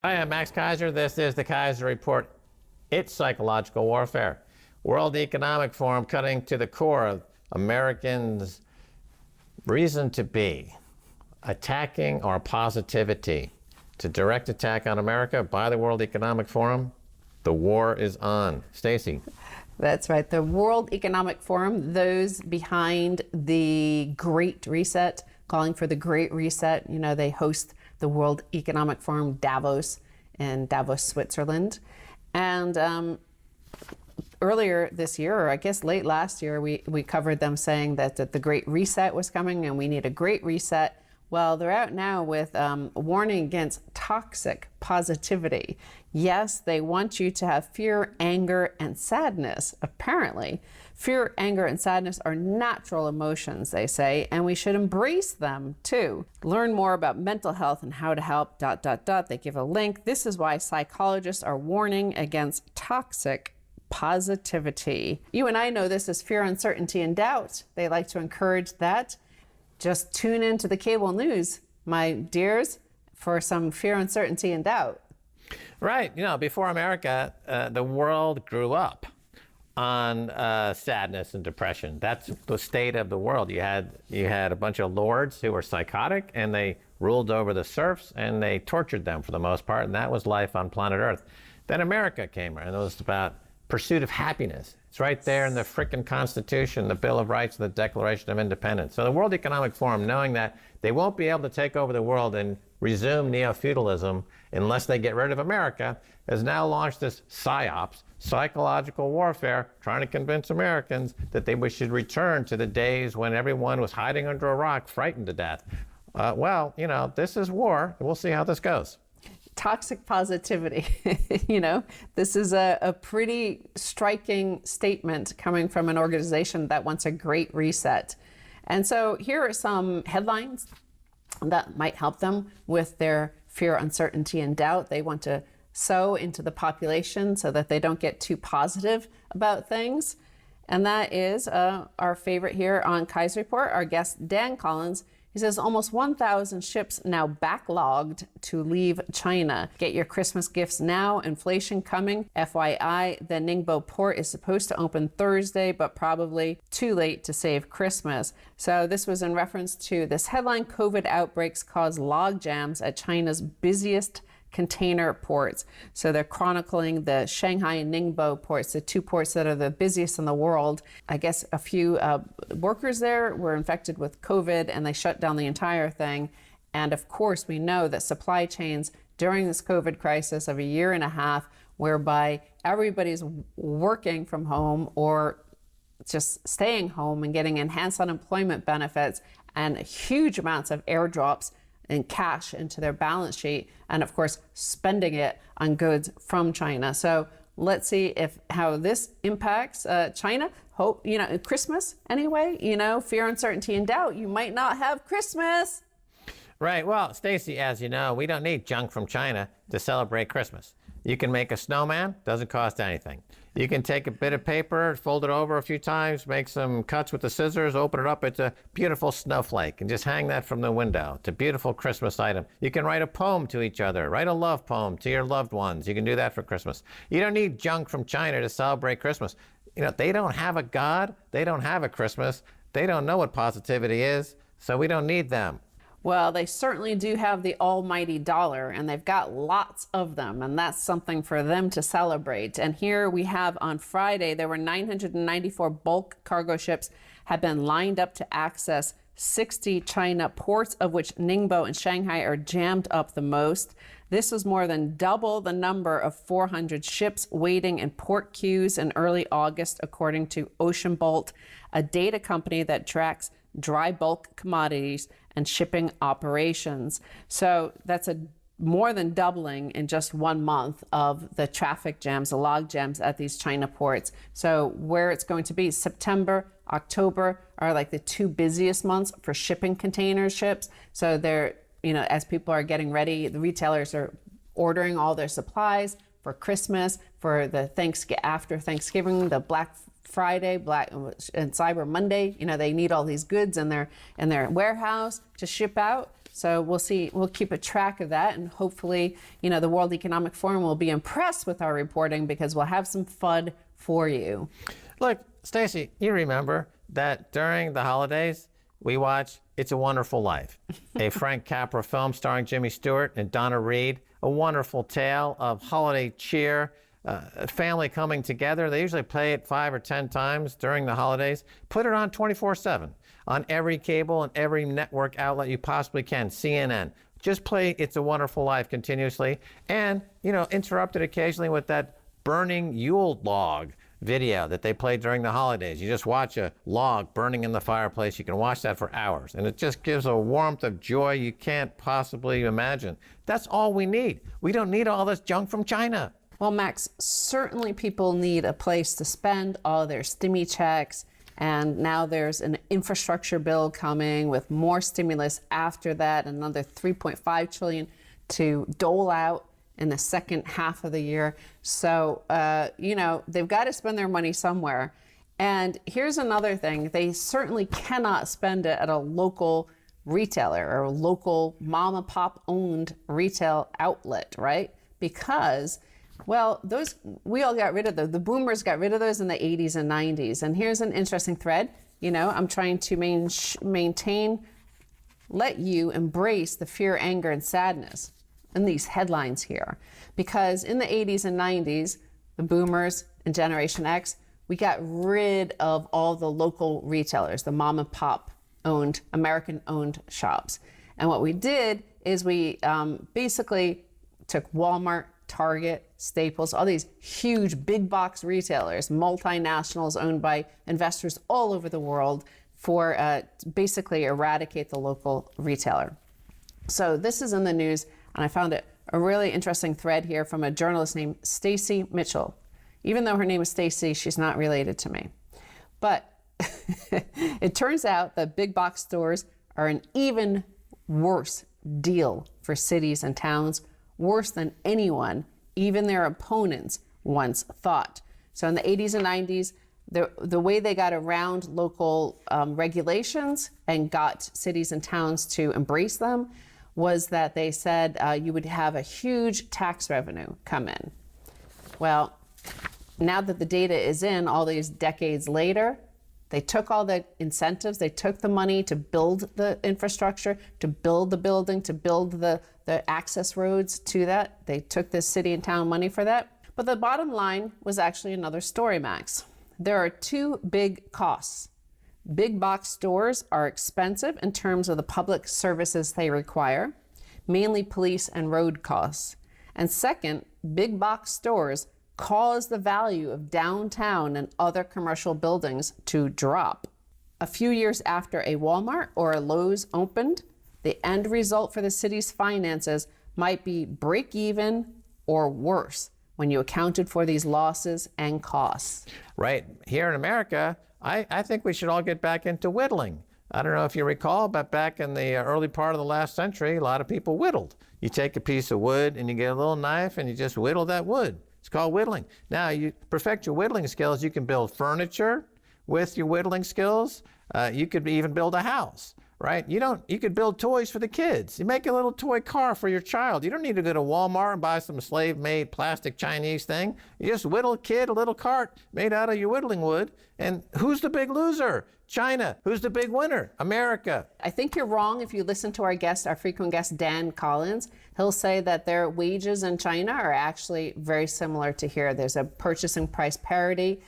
Hi, I'm Max Keiser. This is the Keiser Report. It's psychological warfare. World Economic Forum cutting to the core of Americans' reason to be, attacking our positivity. It's a direct attack on America by the World Economic Forum. The war is on. Stacy. That's right. The World Economic Forum, those behind the Great Reset, calling for the Great Reset. You know, they host the World Economic Forum Davos in Davos, Switzerland. And earlier this year, or I guess late last year, we covered them saying that the Great Reset was coming and we need a Great Reset. Well, they're out now with warning against toxic positivity. Yes, they want you to have fear, anger, and sadness, apparently. Fear, anger, and sadness are natural emotions, they say, and we should embrace them too. Learn more about mental health and how to help, ... They give a link. This is why psychologists are warning against toxic positivity. You and I know this as fear, uncertainty, and doubt. They like to encourage that. Just tune into the cable news, my dears, for some fear, uncertainty, and doubt. Right. You know, before America, the world grew up on sadness and depression. That's the state of the world. You had a bunch of lords who were psychotic, and they ruled over the serfs, and they tortured them for the most part, and that was life on planet Earth. Then America came, and it was about pursuit of happiness. It's right there in the frickin' Constitution, the Bill of Rights, and the Declaration of Independence. So the World Economic Forum, knowing that they won't be able to take over the world and resume neo-feudalism unless they get rid of America, has now launched this PSYOPs, psychological warfare, trying to convince Americans that we should return to the days when everyone was hiding under a rock, frightened to death. Well, you know, this is war. We'll see how this goes. Toxic positivity. You know, this is a pretty striking statement coming from an organization that wants a great reset. And so here are some headlines that might help them with their fear, uncertainty, and doubt. They want to sow into the population so that they don't get too positive about things. And that is our favorite here on Keiser Report, our guest, Dan Collins. He says almost 1,000 ships now backlogged to leave China. Get your Christmas gifts now. Inflation coming. FYI, the Ningbo port is supposed to open Thursday, but probably too late to save Christmas. So this was in reference to this headline: COVID outbreaks cause log jams at China's busiest container ports. So they're chronicling the Shanghai and Ningbo ports, the two ports that are the busiest in the world. I guess a few workers there were infected with COVID and they shut down the entire thing. And of course, we know that supply chains during this COVID crisis of a year and a half, whereby everybody's working from home or just staying home and getting enhanced unemployment benefits and huge amounts of airdrops and cash into their balance sheet, and of course spending it on goods from China. So let's see how this impacts China. Hope, you know, Christmas anyway, you know, fear, uncertainty, and doubt. You might not have Christmas. Right. Well, Stacy, as you know, we don't need junk from China to celebrate Christmas. You can make a snowman, doesn't cost anything. You can take a bit of paper, fold it over a few times, make some cuts with the scissors, open it up, it's a beautiful snowflake, and just hang that from the window. It's a beautiful Christmas item. You can write a poem to each other, write a love poem to your loved ones. You can do that for Christmas. You don't need junk from China to celebrate Christmas. You know, they don't have a God, they don't have a Christmas, they don't know what positivity is, so we don't need them. Well, they certainly do have the almighty dollar, and they've got lots of them, and that's something for them to celebrate. And here we have on Friday, there were 994 bulk cargo ships have been lined up to access 60 China ports, of which Ningbo and Shanghai are jammed up the most. This was more than double the number of 400 ships waiting in port queues in early August, according to Ocean Bolt, a data company that tracks dry bulk commodities and shipping operations. So that's more than doubling in just 1 month of the traffic jams, the log jams at these China ports. So where it's going to be, September, October are like the two busiest months for shipping container ships. So they're, you know, as people are getting ready, the retailers are ordering all their supplies for Christmas, for the after Thanksgiving, the Black Friday, and Cyber Monday. You know, they need all these goods in their warehouse to ship out. So we'll see, we'll keep a track of that, and hopefully, the World Economic Forum will be impressed with our reporting, because we'll have some FUD for you. Look, Stacy, you remember that during the holidays, we watch It's a Wonderful Life, a Frank Capra film starring Jimmy Stewart and Donna Reed, a wonderful tale of holiday cheer, family coming together. They usually play it 5 or 10 times during the holidays. Put it on 24/7 on every cable and every network outlet you possibly can, CNN. Just play It's a Wonderful Life continuously, and, interrupt it occasionally with that burning Yule log video that they play during the holidays. You just watch a log burning in the fireplace. You can watch that for hours, and it just gives a warmth of joy you can't possibly imagine. That's all we need. We don't need all this junk from China. Well, Max, certainly people need a place to spend all their stimmy checks, and now there's an infrastructure bill coming with more stimulus after that, another $3.5 trillion to dole out in the second half of the year. So, they've got to spend their money somewhere. And here's another thing. They certainly cannot spend it at a local retailer or a local mom and pop owned retail outlet, right? Because, well, we all got rid of those. The boomers got rid of those in the 80s and 90s. And here's an interesting thread. I'm trying to let you embrace the fear, anger, and sadness in these headlines here. Because in the 80s and 90s, the boomers and Generation X, we got rid of all the local retailers, the mom and pop owned, American owned shops. And what we did is we basically took Walmart, Target, Staples, all these huge big box retailers, multinationals owned by investors all over the world, for basically eradicate the local retailer. So this is in the news, and I found it a really interesting thread here from a journalist named Stacy Mitchell. Even though her name is Stacy, she's not related to me. But it turns out that big box stores are an even worse deal for cities and towns, worse than anyone, even their opponents, once thought. So in the 80s and 90s, the way they got around local regulations and got cities and towns to embrace them was that they said you would have a huge tax revenue come in. Well, now that the data is in all these decades later, they took all the incentives, they took the money to build the infrastructure, to build the building, to build the access roads to that. They took the city and town money for that. But the bottom line was actually another story, Max. There are two big costs. Big box stores are expensive in terms of the public services they require, mainly police and road costs. And second, big box stores cause the value of downtown and other commercial buildings to drop. A few years after a Walmart or a Lowe's opened, the end result for the city's finances might be break even or worse when you accounted for these losses and costs. Right. Here in America, I think we should all get back into whittling. I don't know if you recall, but back in the early part of the last century, a lot of people whittled. You take a piece of wood and you get a little knife and you just whittle that wood. It's called whittling. Now, you perfect your whittling skills, you can build furniture with your whittling skills. You could even build a house, right? You could build toys for the kids. You make a little toy car for your child. You don't need to go to Walmart and buy some slave-made plastic Chinese thing. You just whittle a kid a little cart made out of your whittling wood. And who's the big loser? China. Who's the big winner? America. I think you're wrong if you listen to our frequent guest, Dan Collins. He'll say that their wages in China are actually very similar to here. There's a purchasing price parity.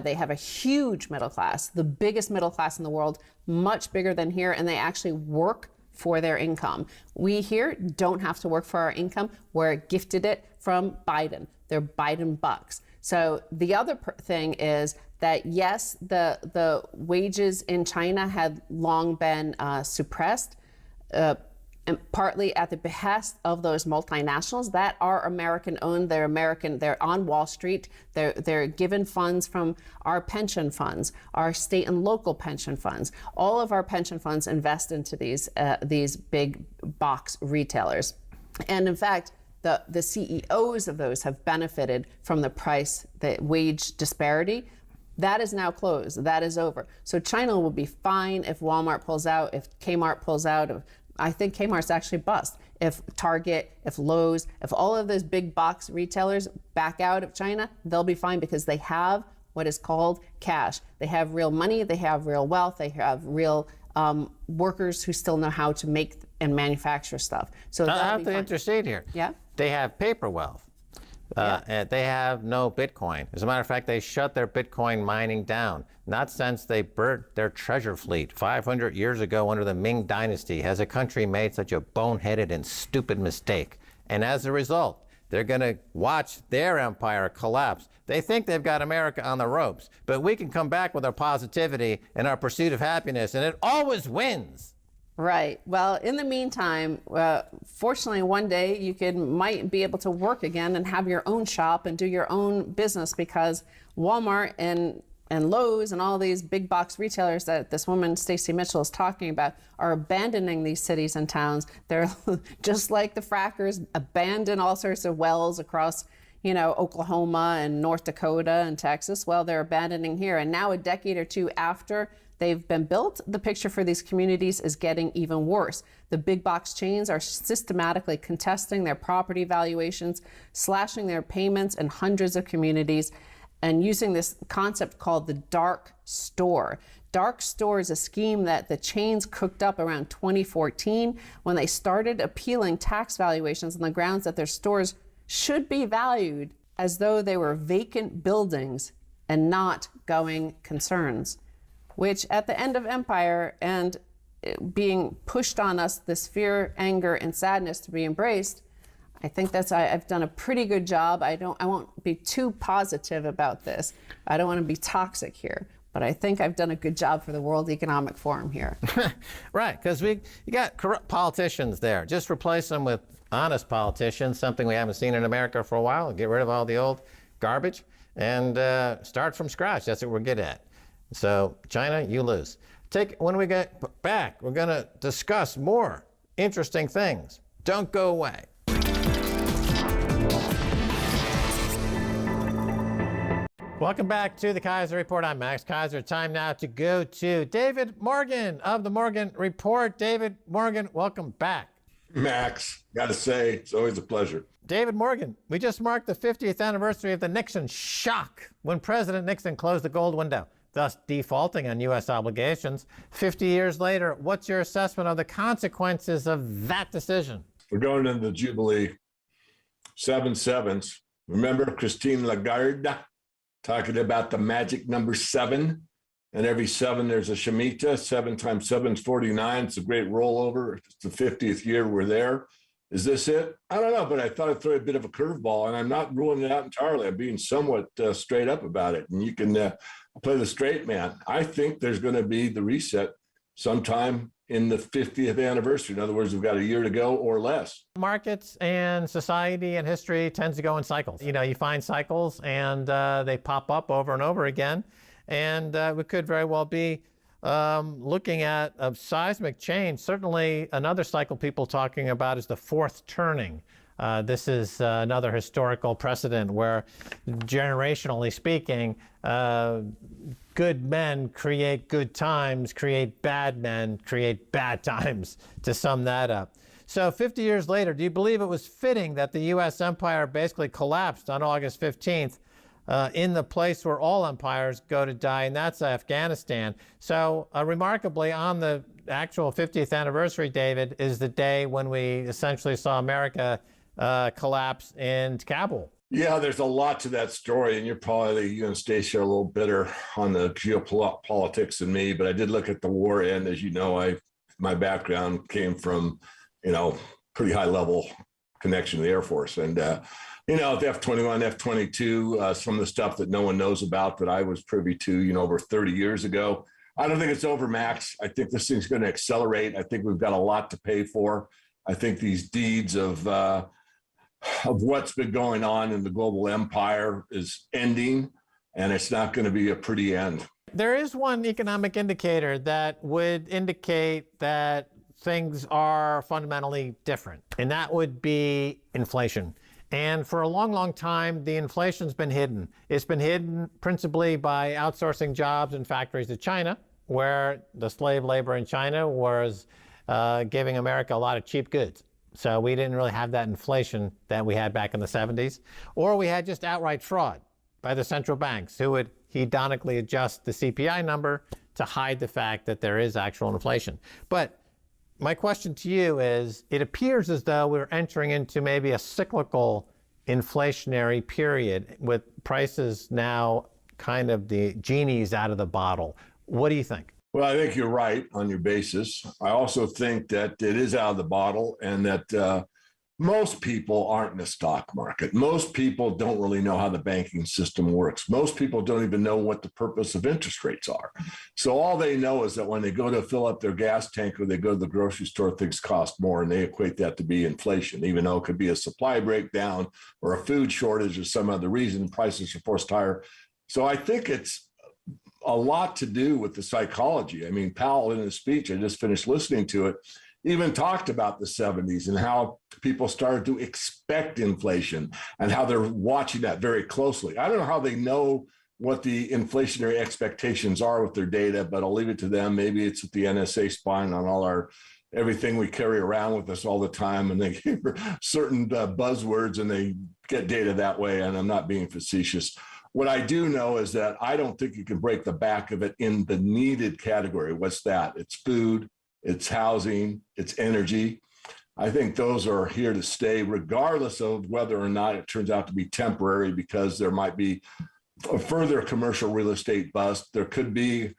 They have a huge middle class, the biggest middle class in the world, much bigger than here, and they actually work for their income. We here don't have to work for our income. We're gifted it from Biden. They're Biden bucks. So the other thing is that, yes, the wages in China had long been suppressed, and partly at the behest of those multinationals that are American owned. They're American. They're on Wall Street. They're given funds from our pension funds, our state and local pension funds. All of our pension funds invest into these big box retailers. And in fact, the CEOs of those have benefited from the wage disparity. That is now closed. That is over. So China will be fine if Walmart pulls out, if Kmart pulls out, if I think Kmart's actually bust. If Target, if Lowe's, if all of those big box retailers back out of China, they'll be fine because they have what is called cash. They have real money, they have real wealth, they have real workers who still know how to make and manufacture stuff. So I have to intercede here. Yeah. They have paper wealth. And they have no Bitcoin. As a matter of fact, they shut their Bitcoin mining down. Not since they burnt their treasure fleet 500 years ago under the Ming Dynasty has a country made such a boneheaded and stupid mistake. And as a result, they're going to watch their empire collapse. They think they've got America on the ropes, but we can come back with our positivity and our pursuit of happiness, and it always wins. Right. Well, in the meantime, fortunately, one day you might be able to work again and have your own shop and do your own business, because Walmart and Lowe's and all these big box retailers that this woman, Stacy Mitchell, is talking about are abandoning these cities and towns. They're just like the frackers abandon all sorts of wells across, Oklahoma and North Dakota and Texas. Well, they're abandoning here. And now, a decade or two after they've been built, the picture for these communities is getting even worse. The big box chains are systematically contesting their property valuations, slashing their payments in hundreds of communities, and using this concept called the dark store. Dark store is a scheme that the chains cooked up around 2014 when they started appealing tax valuations on the grounds that their stores should be valued as though they were vacant buildings and not going concerns, which at the end of empire and being pushed on us, this fear, anger, and sadness to be embraced, I think I've done a pretty good job. I won't be too positive about this. I don't want to be toxic here, but I think I've done a good job for the World Economic Forum here. Right, because you got corrupt politicians there. Just replace them with honest politicians, something we haven't seen in America for a while. Get rid of all the old garbage and start from scratch. That's what we're good at. So China, you lose. When we get back, we're going to discuss more interesting things. Don't go away. Welcome back to the Keiser Report. I'm Max Keiser. Time now to go to David Morgan of the Morgan Report. David Morgan, welcome back. Max, got to say, it's always a pleasure. David Morgan, we just marked the 50th anniversary of the Nixon Shock, when President Nixon closed the gold window, thus defaulting on U.S. obligations. 50 years later, what's your assessment of the consequences of that decision? We're going into the Jubilee. 7 sevens. Remember Christine Lagarde talking about the magic number 7? And every 7, there's a Shemitah. 7 times 7 is 49. It's a great rollover. It's the 50th year we're there. Is this it? I don't know, but I thought I'd throw a bit of a curveball, and I'm not ruling it out entirely. I'm being somewhat straight up about it. And you can play the straight man. I think there's going to be the reset sometime in the 50th anniversary. In other words, we've got a year to go or less. Markets and society and history tends to go in cycles. You find cycles and they pop up over and over again. And we could very well be looking at a seismic change. Certainly another cycle people talking about is the fourth turning. This is another historical precedent where, generationally speaking, good men create good times, create bad men, create bad times, to sum that up. So 50 years later, do you believe it was fitting that the U.S. empire basically collapsed on August 15th in the place where all empires go to die, and that's Afghanistan? So remarkably, on the actual 50th anniversary, David, is the day when we essentially saw America collapse in Kabul. Yeah, there's a lot to that story, and you and Stacy are a little bitter on the geopolitics than me, but I did look at the war end. As you know, my background came from, pretty high level connection to the Air Force. And, the F-21, F-22, some of the stuff that no one knows about that I was privy to, over 30 years ago. I don't think it's over, Max. I think this thing's going to accelerate. I think we've got a lot to pay for. I think these deeds of what's been going on in the global empire is ending, and it's not going to be a pretty end. There is one economic indicator that would indicate that things are fundamentally different, and that would be inflation. And for a long, long time, the inflation's been hidden. It's been hidden principally by outsourcing jobs and factories to China, where the slave labor in China was giving America a lot of cheap goods. So we didn't really have that inflation that we had back in the 70s. Or we had just outright fraud by the central banks who would hedonically adjust the CPI number to hide the fact that there is actual inflation. But my question to you is, it appears as though we're entering into maybe a cyclical inflationary period with prices now kind of the genie's out of the bottle. What do you think? Well, I think you're right on your basis. I also think that it is out of the bottle and that most people aren't in the stock market. Most people don't really know how the banking system works. Most people don't even know what the purpose of interest rates are. So all they know is that when they go to fill up their gas tank or they go to the grocery store, things cost more, and they equate that to be inflation, even though it could be a supply breakdown or a food shortage or some other reason, prices are forced higher. So I think it's a lot to do with the psychology. I mean, Powell in his speech, I just finished listening to it, even talked about the 70s and how people started to expect inflation and how they're watching that very closely. I don't know how they know what the inflationary expectations are with their data, but I'll leave it to them. Maybe it's at the NSA spying on all everything we carry around with us all the time, and they give certain buzzwords and they get data that way. And I'm not being facetious. What I do know is that I don't think you can break the back of it in the needed category. What's that? It's food, it's housing, it's energy. I think those are here to stay, regardless of whether or not it turns out to be temporary, because there might be a further commercial real estate bust. There could be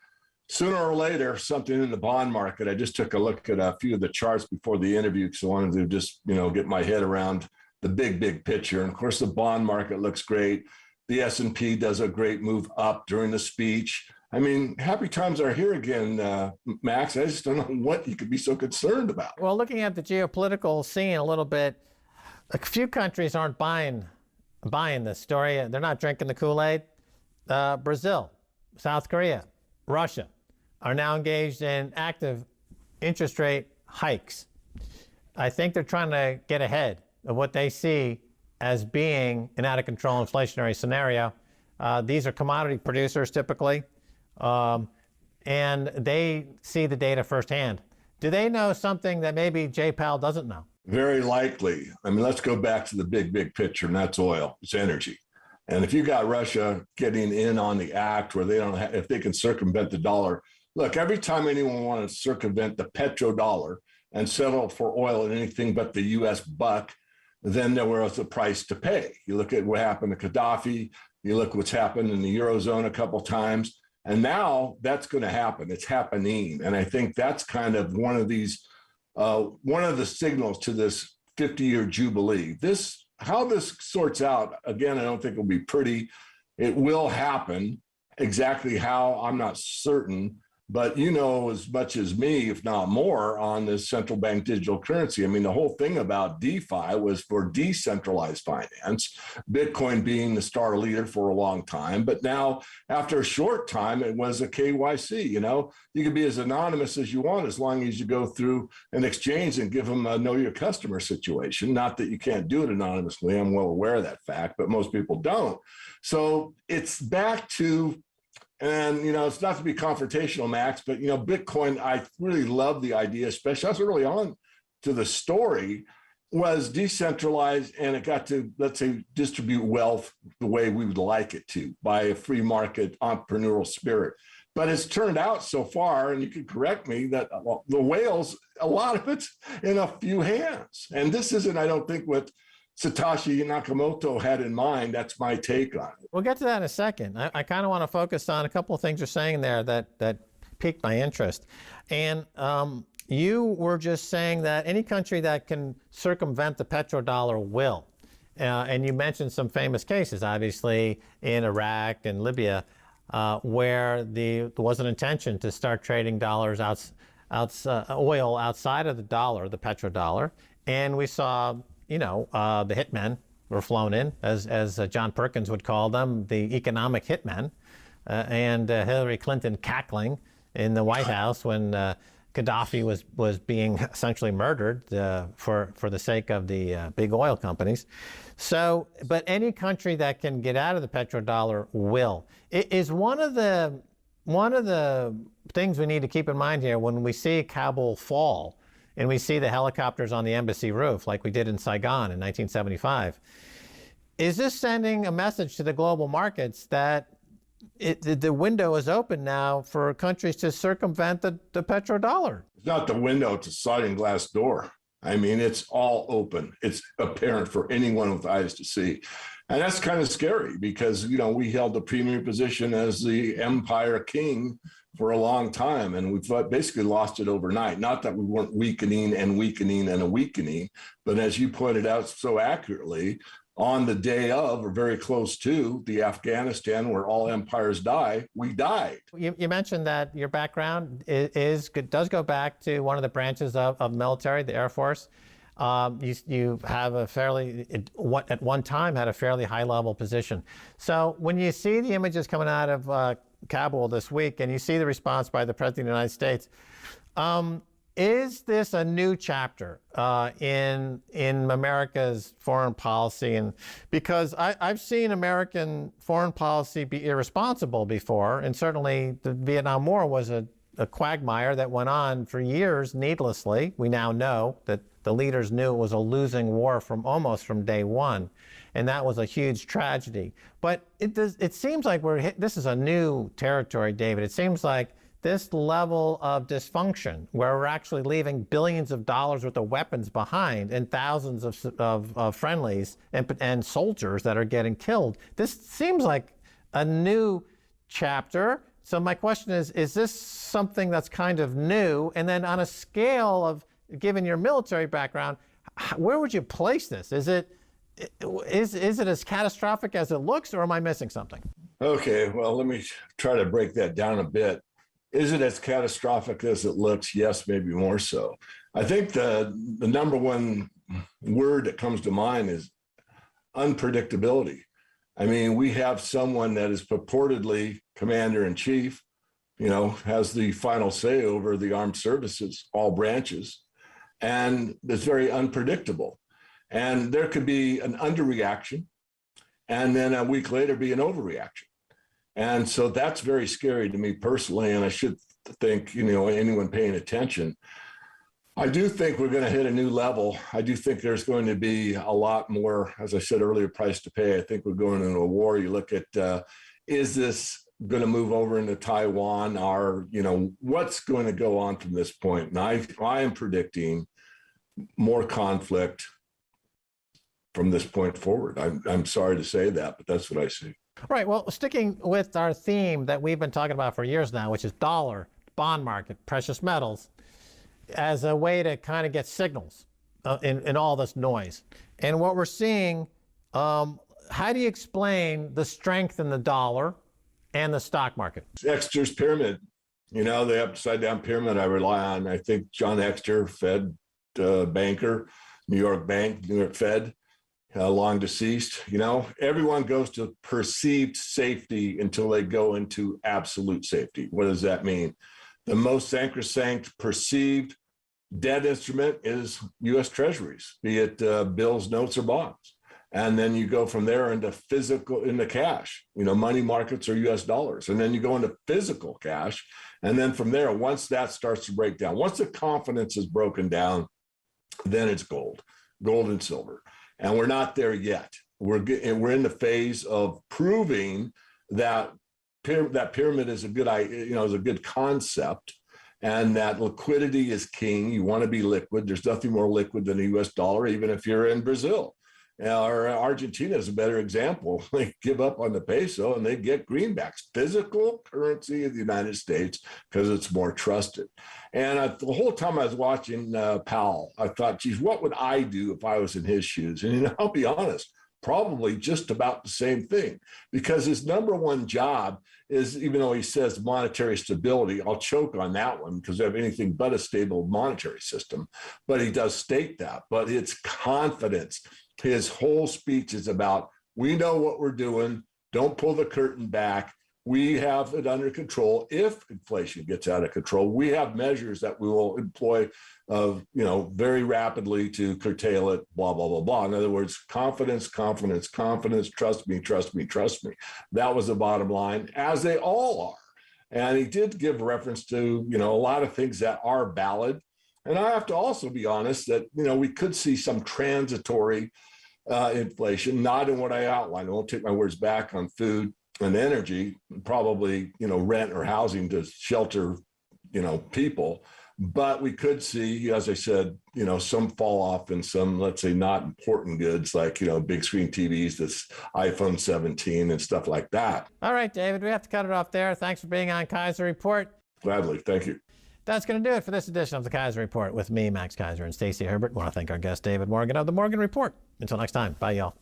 sooner or later something in the bond market. I just took a look at a few of the charts before the interview because I wanted to just, get my head around the big picture. And of course, the bond market looks great. The S&P does a great move up during the speech. I mean, happy times are here again, Max. I just don't know what you could be so concerned about. Well, looking at the geopolitical scene a little bit, a few countries aren't buying this story. They're not drinking the Kool-Aid. Brazil, South Korea, Russia are now engaged in active interest rate hikes. I think they're trying to get ahead of what they see as being an out-of-control inflationary scenario. These are commodity producers typically, and they see the data firsthand. Do they know something that maybe Jay Powell doesn't know? Very likely. I mean, let's go back to the big picture, and that's oil. It's energy. And if you got Russia getting in on the act where they don't have, if they can circumvent the dollar, look, every time anyone wants to circumvent the petrodollar and settle for oil at anything but the U.S. buck, then there was a price to pay. You look at what happened to Gaddafi, you look what's happened in the Eurozone a couple of times, and now that's going to happen. It's happening. And I think that's kind of one of the signals to this 50-year jubilee. How this sorts out, again, I don't think it'll be pretty. It will happen. Exactly how, I'm not certain. But you know as much as me, if not more, on this central bank digital currency. I mean, the whole thing about DeFi was for decentralized finance, Bitcoin being the star leader for a long time. But now, after a short time, it was a KYC. You can be as anonymous as you want as long as you go through an exchange and give them a know your customer situation. Not that you can't do it anonymously. I'm well aware of that fact, but most people don't. So it's back to, and, it's not to be confrontational, Max, but, Bitcoin, I really love the idea, especially I was early on to the story, was decentralized and it got to, let's say, distribute wealth the way we would like it to by a free market entrepreneurial spirit. But it's turned out so far, and you can correct me, that the whales, a lot of it's in a few hands. And this isn't, I don't think, what Satoshi Nakamoto had in mind. That's my take on it. We'll get to that in a second. I kind of want to focus on a couple of things you're saying there that piqued my interest. And you were just saying that any country that can circumvent the petrodollar will. And you mentioned some famous cases, obviously, in Iraq and Libya, where there was an intention to start trading dollars oil outside of the dollar, the petrodollar. And we saw the hitmen were flown in, as John Perkins would call them, the economic hitmen, and Hillary Clinton cackling in the White House when Gaddafi was being essentially murdered for the sake of the big oil companies. So, but any country that can get out of the petrodollar will. It is one of the things we need to keep in mind here when we see Kabul fall. and we see the helicopters on the embassy roof like we did in Saigon in 1975. Is this sending a message to the global markets that the window is open now for countries to circumvent the petrodollar? It's not the window, it's a sliding glass door. I mean, it's all open. It's apparent for anyone with eyes to see. And that's kind of scary because, we held the premier position as the empire king for a long time, and we've basically lost it overnight. Not that we weren't weakening and weakening and a weakening, but as you pointed out so accurately, on the day of, or very close to, the Afghanistan where all empires die, we died. You mentioned that your background does go back to one of the branches of military, the Air Force. You have at one time had a fairly high level position. So when you see the images coming out of Kabul this week and you see the response by the President of the United States, is this a new chapter in America's foreign policy? And because I've seen American foreign policy be irresponsible before, and certainly the Vietnam War was a quagmire that went on for years needlessly. We now know that the leaders knew it was a losing war almost from day one, and that was a huge tragedy. But it seems like this is a new territory, David. It seems like this level of dysfunction, where we're actually leaving billions of dollars worth of weapons behind and thousands of friendlies and soldiers that are getting killed, this seems like a new chapter. So my question is this something that's kind of new? And then on a scale of, given your military background, where would you place this? Is it as catastrophic as it looks, or am I missing something? Okay, well, let me try to break that down a bit. Is it as catastrophic as it looks? Yes, maybe more so. I think the number one word that comes to mind is unpredictability. I mean, we have someone that is purportedly commander in chief, has the final say over the armed services, all branches, and it's very unpredictable. And there could be an underreaction, and then a week later be an overreaction. And so that's very scary to me personally. And I should think, anyone paying attention, I do think we're going to hit a new level. I do think there's going to be a lot more, as I said earlier, price to pay. I think we're going into a war. You look at, is this going to move over into Taiwan? What's going to go on from this point? And I am predicting more conflict from this point forward. I'm sorry to say that, but that's what I see. Right. Well, sticking with our theme that we've been talking about for years now, which is dollar, bond market, precious metals, as a way to kind of get signals in all this noise. And what we're seeing, how do you explain the strength in the dollar and the stock market? Exeter's pyramid, the upside down pyramid I rely on. I think John Exeter, Fed banker, New York Bank, New York Fed, long deceased. Everyone goes to perceived safety until they go into absolute safety. What does that mean? The most sacrosanct perceived debt instrument is U.S. Treasuries, be it bills, notes, or bonds. And then you go from there into cash. Money markets are U.S. dollars. And then you go into physical cash. And then from there, once that starts to break down, once the confidence is broken down, then it's gold and silver. And we're not there yet. We're in the phase of proving that pyramid is a good concept, and that liquidity is king. You want to be liquid. There's nothing more liquid than the U.S. dollar, even if you're in Brazil. Or Argentina is a better example. They give up on the peso and they get greenbacks, physical currency of the United States, because it's more trusted. And the whole time I was watching Powell, I thought, geez, what would I do if I was in his shoes? And I'll be honest, probably just about the same thing, because his number one job is, even though he says monetary stability, I'll choke on that one because they have anything but a stable monetary system, but he does state that. But it's confidence. His whole speech is about, we know what we're doing. Don't pull the curtain back. We have it under control. If inflation gets out of control, we have measures that we will employ, very rapidly to curtail it, blah, blah, blah, blah. In other words, confidence, confidence, confidence, trust me, trust me, trust me. That was the bottom line, as they all are. And he did give reference to, a lot of things that are valid. And I have to also be honest that, we could see some transitory inflation, not in what I outlined. I won't take my words back on food and energy, probably, rent or housing to shelter, people. But we could see, as I said, some fall off in some, let's say, not important goods like, big screen TVs, this iPhone 17 and stuff like that. All right, David, we have to cut it off there. Thanks for being on Keiser Report. Gladly. Thank you. That's going to do it for this edition of the Keiser Report with me, Max Keiser, and Stacy Herbert. I want to thank our guest, David Morgan of the Morgan Report. Until next time, bye, y'all.